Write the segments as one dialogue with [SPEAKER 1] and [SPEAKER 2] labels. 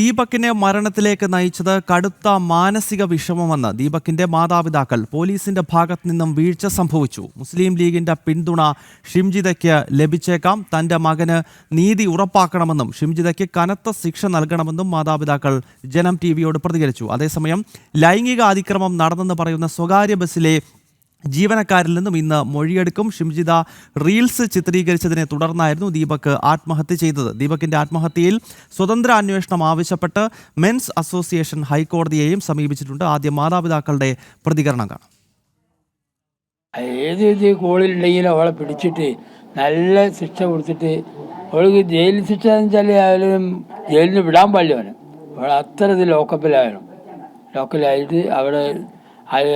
[SPEAKER 1] ദീപകിനെ മരണത്തിലേക്ക് നയിച്ചത് കടുത്ത മാനസിക വിഷമമെന്ന് ദീപകിന്റെ മാതാപിതാക്കൾ. പോലീസിന്റെ ഭാഗത്തു നിന്നും വീഴ്ച സംഭവിച്ചു. മുസ്ലിം ലീഗിന്റെ പിന്തുണ ഷിംജിതയ്ക്ക് ലഭിച്ചേക്കാം. തന്റെ മകന് നീതി ഉറപ്പാക്കണമെന്നും ഷിംജിതയ്ക്ക് കനത്ത ശിക്ഷ നൽകണമെന്നും മാതാപിതാക്കൾ ജനം ടിവിയോട് പ്രതികരിച്ചു. അതേസമയം ലൈംഗിക അതിക്രമം നടന്നെന്ന് പറയുന്ന സ്വകാര്യ ബസ്സിലെ ജീവനക്കാരിൽ നിന്നും ഇന്ന് മൊഴിയെടുക്കും. ഷിംജിത റീൽസ് ചിത്രീകരിച്ചതിനെ തുടർന്നായിരുന്നു ദീപക് ആത്മഹത്യ ചെയ്തത്. ദീപകിന്റെ ആത്മഹത്യയിൽ സ്വതന്ത്ര അന്വേഷണം ആവശ്യപ്പെട്ട് മെൻസ് അസോസിയേഷൻ ഹൈക്കോടതിയെയും സമീപിച്ചിട്ടുണ്ട്. ആദ്യം മാതാപിതാക്കളുടെ പ്രതികരണം കാണാം.
[SPEAKER 2] ഏത് കോളിലുണ്ടെങ്കിലും അവളെ പിടിച്ചിട്ട് നല്ല ശിക്ഷ കൊടുത്തിട്ട് അവൾക്ക് ജയിൽ ശിക്ഷ എന്ന് വെച്ചാൽ ആയാലും ജയിലിൽ നിന്ന് വിടാൻ പാടില്ല. അവൾ അത്ര ഇത് ലോക്കലായിട്ട് അവിടെ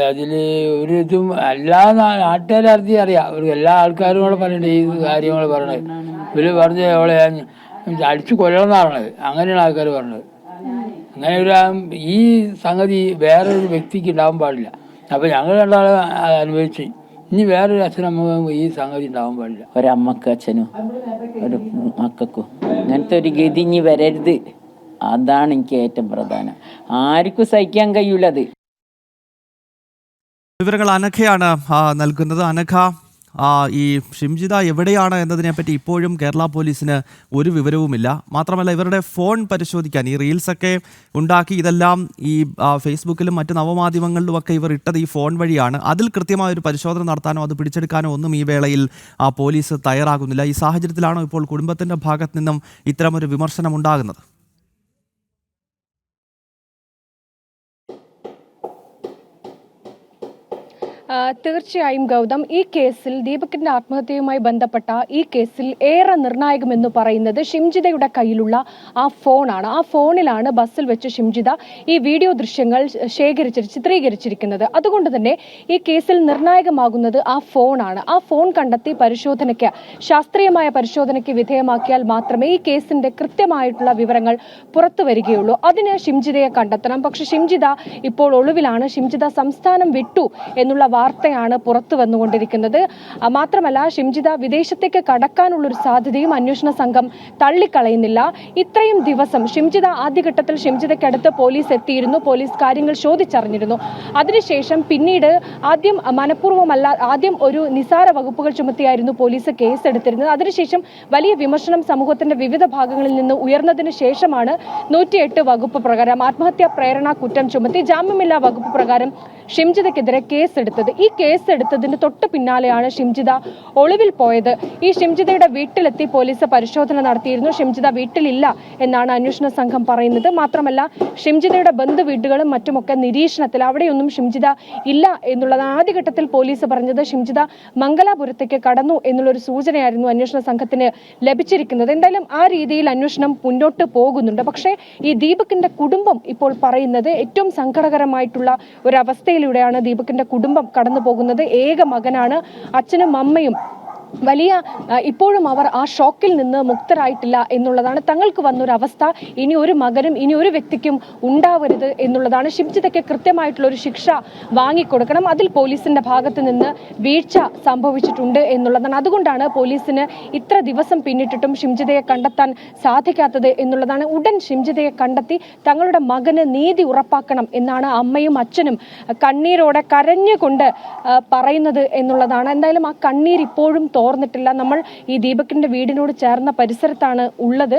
[SPEAKER 2] അതിൽ ഒരു ഇതും എല്ലാ നാട്ടുകാരറിഞ്ഞ് അറിയാം. അവർക്ക് എല്ലാ ആൾക്കാരും കൂടെ പറയണത് ഈ കാര്യങ്ങൾ പറയണത്. ഇവർ പറഞ്ഞ് അവളെ അടിച്ചു കൊല്ലണമെന്നാണ് പറഞ്ഞത്. അങ്ങനെയാണ് ആൾക്കാർ പറഞ്ഞത്. അങ്ങനെ ഒരു ഈ സംഗതി വേറൊരു വ്യക്തിക്ക് ഉണ്ടാവാൻ പാടില്ല. അപ്പം ഞങ്ങൾ രണ്ടാളും അനുഭവിച്ച് ഇനി വേറൊരു അച്ഛനമ്മ ഈ സംഗതി ഉണ്ടാവാൻ പാടില്ല.
[SPEAKER 3] ഒരമ്മക്ക് അച്ഛനും ഒരു മക്കൾക്കും അങ്ങനത്തെ ഒരു ഗതി ഇനി വരരുത്. അതാണ് എനിക്ക് ഏറ്റവും പ്രധാനം. ആർക്കും സഹിക്കാൻ കഴിയൂലത്.
[SPEAKER 1] വിവരങ്ങൾ അനഘയാണ് നൽകുന്നത്. അനഘ, ഈ ഷിംജിത എവിടെയാണ് എന്നതിനെപ്പറ്റി ഇപ്പോഴും കേരള പോലീസിന് ഒരു വിവരവുമില്ല. മാത്രമല്ല, ഇവരുടെ ഫോൺ പരിശോധിക്കാൻ ഈ റീൽസൊക്കെ ഉണ്ടാക്കി ഇതെല്ലാം ഈ ഫേസ്ബുക്കിലും മറ്റ് നവമാധ്യമങ്ങളിലുമൊക്കെ ഇവർ ഇട്ടത് ഈ ഫോൺ വഴിയാണ്. അതിൽ കൃത്യമായ ഒരു പരിശോധന നടത്താനോ അത് പിടിച്ചെടുക്കാനോ ഒന്നും ഈ വേളയിൽ പോലീസ് തയ്യാറാകുന്നില്ല. ഈ സാഹചര്യത്തിലാണോ ഇപ്പോൾ കുടുംബത്തിൻ്റെ ഭാഗത്ത് നിന്നും ഇത്തരമൊരു വിമർശനം ഉണ്ടാകുന്നത്?
[SPEAKER 4] തീർച്ചയായും ഗൗതം, ഈ കേസിൽ ദീപകിന്റെ ആത്മഹത്യയുമായി ബന്ധപ്പെട്ട ഈ കേസിൽ ഏറെ നിർണായകമെന്ന് പറയുന്നത് ഷിംജിതയുടെ കയ്യിലുള്ള ആ ഫോണാണ്. ആ ഫോണിലാണ് ബസ്സിൽ വെച്ച് ഷിംജിത ഈ വീഡിയോ ദൃശ്യങ്ങൾ ചിത്രീകരിച്ചിരിക്കുന്നത്. അതുകൊണ്ട് തന്നെ ഈ കേസിൽ നിർണായകമാകുന്നത് ആ ഫോണാണ്. ആ ഫോൺ കണ്ടെത്തി ശാസ്ത്രീയമായ പരിശോധനയ്ക്ക് വിധേയമാക്കിയാൽ മാത്രമേ ഈ കേസിന്റെ കൃത്യമായിട്ടുള്ള വിവരങ്ങൾ പുറത്തു വരികയുള്ളൂ. അതിന് ഷിംജിതയെ കണ്ടെത്തണം. പക്ഷെ ഷിംജിത ഇപ്പോൾ ഒളിവിലാണ്. ഷിംജിത സംസ്ഥാനം വിട്ടു എന്നുള്ള വാർത്തയാണ് പുറത്തു വന്നുകൊണ്ടിരിക്കുന്നത്. മാത്രമല്ല, ഷിംജിത വിദേശത്തേക്ക് കടക്കാനുള്ളൊരു സാധ്യതയും അന്വേഷണ സംഘം തള്ളിക്കളയുന്നില്ല. ഇത്രയും ദിവസം ആദ്യഘട്ടത്തിൽ ഷിംജിതയ്ക്കടുത്ത് പോലീസ് എത്തിയിരുന്നു. പോലീസ് കാര്യങ്ങൾ ചോദിച്ചറിഞ്ഞിരുന്നു. അതിനുശേഷം പിന്നീട് ആദ്യം ഒരു നിസാര വകുപ്പുകൾ ചുമത്തിയായിരുന്നു പോലീസ് കേസെടുത്തിരുന്നത്. അതിനുശേഷം വലിയ വിമർശനം സമൂഹത്തിന്റെ വിവിധ ഭാഗങ്ങളിൽ നിന്ന് ഉയർന്നതിന് ശേഷമാണ് 108 വകുപ്പ് പ്രകാരം ആത്മഹത്യാ പ്രേരണ കുറ്റം ചുമത്തി ജാമ്യമില്ലാ വകുപ്പ് പ്രകാരം ഷിംജിതയ്ക്കെതിരെ കേസെടുത്തത്. ഈ കേസെടുത്തതിന് തൊട്ട് പിന്നാലെയാണ് ഷിംജിത ഒളിവിൽ പോയത്. ഈ ഷിംജിതയുടെ വീട്ടിലെത്തി പോലീസ് പരിശോധന നടത്തിയിരുന്നു. ഷിംജിത വീട്ടിലില്ല എന്നാണ് അന്വേഷണ സംഘം പറയുന്നത്. മാത്രമല്ല, ഷിംജിതയുടെ ബന്ധുവീടുകളും മറ്റുമൊക്കെ നിരീക്ഷണത്തിൽ, അവിടെയൊന്നും ഷിംജിത ഇല്ല എന്നുള്ളതാണ് ആദ്യഘട്ടത്തിൽ പോലീസ് പറഞ്ഞത്. ഷിംജിത മംഗലാപുരത്തേക്ക് കടന്നു എന്നുള്ളൊരു സൂചനയായിരുന്നു അന്വേഷണ സംഘത്തിന് ലഭിച്ചിരിക്കുന്നത്. എന്തായാലും ആ രീതിയിൽ അന്വേഷണം മുന്നോട്ട് പോകുന്നുണ്ട്. പക്ഷേ ഈ ദീപകിന്റെ കുടുംബം ഇപ്പോൾ പറയുന്നത് ഏറ്റവും സങ്കടകരമായിട്ടുള്ള ഒരവസ്ഥയിലൂടെയാണ് ദീപകിന്റെ കുടുംബം കടന്നു പോകുന്നത്. ഏക മകനാണ്. അച്ഛനും അമ്മയും ഇപ്പോഴും അവർ ആ ഷോക്കിൽ നിന്ന് മുക്തരായിട്ടില്ല എന്നുള്ളതാണ്. തങ്ങൾക്ക് വന്നൊരവസ്ഥ ഇനി ഒരു മകനും ഇനി ഒരു വ്യക്തിക്കും ഉണ്ടാവരുത് എന്നുള്ളതാണ്. ഷിംജിതയ്ക്ക് കൃത്യമായിട്ടുള്ള ഒരു ശിക്ഷ വാങ്ങിക്കൊടുക്കണം. അതിൽ പോലീസിന്റെ ഭാഗത്ത് നിന്ന് വീഴ്ച സംഭവിച്ചിട്ടുണ്ട് എന്നുള്ളതാണ്. അതുകൊണ്ടാണ് പോലീസിന് ഇത്ര ദിവസം പിന്നിട്ടിട്ടും ഷിംജിതയെ കണ്ടെത്താൻ സാധിക്കാത്തത് എന്നുള്ളതാണ്. ഉടൻ ഷിംജിതയെ കണ്ടെത്തി തങ്ങളുടെ മകന് നീതി ഉറപ്പാക്കണം എന്നാണ് അമ്മയും അച്ഛനും കണ്ണീരോടെ കരഞ്ഞുകൊണ്ട് പറയുന്നത് എന്നുള്ളതാണ്. എന്തായാലും ആ കണ്ണീർ ഇപ്പോഴും തോർന്നിട്ടില്ല. നമ്മൾ ഈ ദീപകിന്റെ വീടിനോട് ചേർന്ന പരിസരത്താണ് ഉള്ളത്.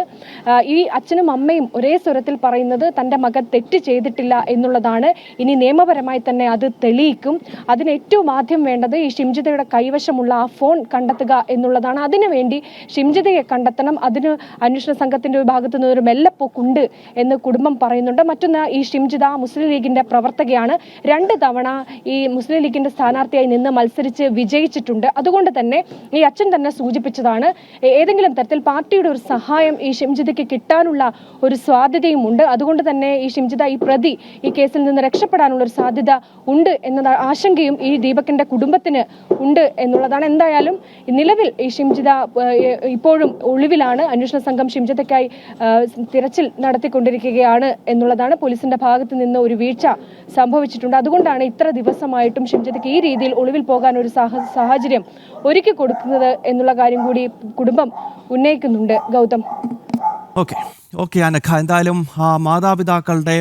[SPEAKER 4] ഈ അച്ഛനും അമ്മയും ഒരേ സ്വരത്തിൽ പറയുന്നത് തന്റെ മകൻ തെറ്റ് ചെയ്തിട്ടില്ല എന്നുള്ളതാണ്. ഇനി നിയമപരമായി തന്നെ അത് തെളിയിക്കും. അതിന് ഏറ്റവും ആദ്യം വേണ്ടത് ഈ ഷിംജിതയുടെ കൈവശമുള്ള ആ ഫോൺ കണ്ടെത്തുക എന്നുള്ളതാണ്. അതിനുവേണ്ടി ഷിംജിതയെ കണ്ടെത്തണം. അതിന് അന്വേഷണ സംഘത്തിന്റെ ഭാഗത്തു നിന്ന് ഒരു മെല്ലപ്പോക്കുണ്ട് എന്ന് കുടുംബം പറയുന്നുണ്ട്. മറ്റൊന്ന്, ഈ ഷിംജിത മുസ്ലിം ലീഗിന്റെ പ്രവർത്തകയാണ്. 2 തവണ ഈ മുസ്ലിം ലീഗിന്റെ സ്ഥാനാർത്ഥിയായി നിന്ന് മത്സരിച്ച് വിജയിച്ചിട്ടുണ്ട്. അതുകൊണ്ട് തന്നെ ഈ അച്ഛൻ തന്നെ സൂചിപ്പിച്ചതാണ്, ഏതെങ്കിലും തരത്തിൽ പാർട്ടിയുടെ ഒരു സഹായം ഈ ഷിംജിതയ്ക്ക് കിട്ടാനുള്ള ഒരു സാധ്യതയും ഉണ്ട്. അതുകൊണ്ട് തന്നെ ഈ ഷിംജിത ഈ പ്രതി ഈ കേസിൽ നിന്ന് രക്ഷപ്പെടാനുള്ള ഒരു സാധ്യത ഉണ്ട് എന്ന ആശങ്കയും ഈ ദീപകിന്റെ കുടുംബത്തിന് ഉണ്ട് എന്നുള്ളതാണ്. എന്തായാലും നിലവിൽ ഈ ഷിംജിത ഇപ്പോഴും ഒളിവിലാണ്. അന്വേഷണ സംഘം ഷിംജിതയ്ക്കായി തിരച്ചിൽ നടത്തിക്കൊണ്ടിരിക്കുകയാണ് എന്നുള്ളതാണ്. പോലീസിന്റെ ഭാഗത്ത് നിന്ന് ഒരു വീഴ്ച സംഭവിച്ചിട്ടുണ്ട്. അതുകൊണ്ടാണ് ഇത്ര ദിവസമായിട്ടും ഷിംജിതയ്ക്ക് ഈ രീതിയിൽ ഒളിവിൽ പോകാൻ ഒരു സാഹചര്യം ഒരുക്കി കൊടുക്കുന്നത് എന്നുള്ള കാര്യം കൂടി കുടുംബം ഉന്നയിക്കുന്നുണ്ട്. ഗൗതം.
[SPEAKER 1] ഓക്കെ അനഘ, എന്തായാലും മാതാപിതാക്കളുടെ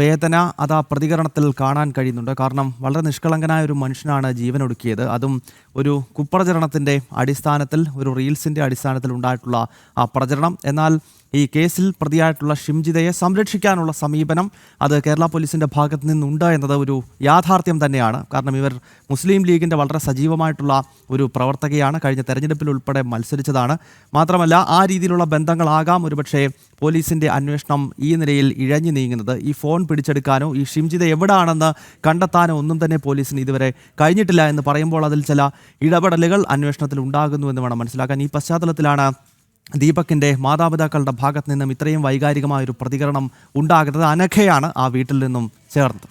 [SPEAKER 1] വേദന അത് ആ പ്രതികരണത്തിൽ കാണാൻ കഴിയുന്നുണ്ട്. കാരണം വളരെ നിഷ്കളങ്കനായ ഒരു മനുഷ്യനാണ് ജീവനൊടുക്കിയത്. അതും ഒരു കുപ്രചരണത്തിൻ്റെ അടിസ്ഥാനത്തിൽ, ഒരു റീൽസിൻ്റെ അടിസ്ഥാനത്തിൽ ഉണ്ടായിട്ടുള്ള ആ പ്രചരണം. എന്നാൽ ഈ കേസിൽ പ്രതിയായിട്ടുള്ള ഷിംജിതയെ സംരക്ഷിക്കാനുള്ള സമീപനം അത് കേരള പോലീസിൻ്റെ ഭാഗത്ത് നിന്നുണ്ട് എന്നത് ഒരു യാഥാർത്ഥ്യം തന്നെയാണ്. കാരണം ഇവർ മുസ്ലിം ലീഗിൻ്റെ വളരെ സജീവമായിട്ടുള്ള ഒരു പ്രവർത്തകയാണ്. കഴിഞ്ഞ തെരഞ്ഞെടുപ്പിൽ ഉൾപ്പെടെ മത്സരിച്ചതാണ്. മാത്രമല്ല ആ രീതിയിലുള്ള ബന്ധങ്ങളാകാം ഒരുപക്ഷേ പോലീസിൻ്റെ അന്വേഷണം ഈ നിലയിൽ ഇഴഞ്ഞു നീങ്ങുന്നത്. ഈ ഫോൺ പിടിച്ചെടുക്കാനോ ഈ ഷിംജിത എവിടെയാണെന്ന് കണ്ടെത്താനോ ഒന്നും തന്നെ പോലീസിന് ഇതുവരെ കഴിഞ്ഞിട്ടില്ല എന്ന് പറയുമ്പോൾ അതിൽ ചില ഇടപെടലുകൾ അന്വേഷണത്തിൽ ഉണ്ടാകുന്നു എന്ന് വേണം മനസ്സിലാക്കാൻ. ഈ പശ്ചാത്തലത്തിലാണ് ദീപകിൻ്റെ മാതാപിതാക്കളുടെ ഭാഗത്ത് നിന്നും ഇത്രയും വൈകാരികമായൊരു പ്രതികരണം ഉണ്ടാകുന്നത്. അനഘയാണ് ആ വീട്ടിൽ നിന്നും ചേർന്നത്.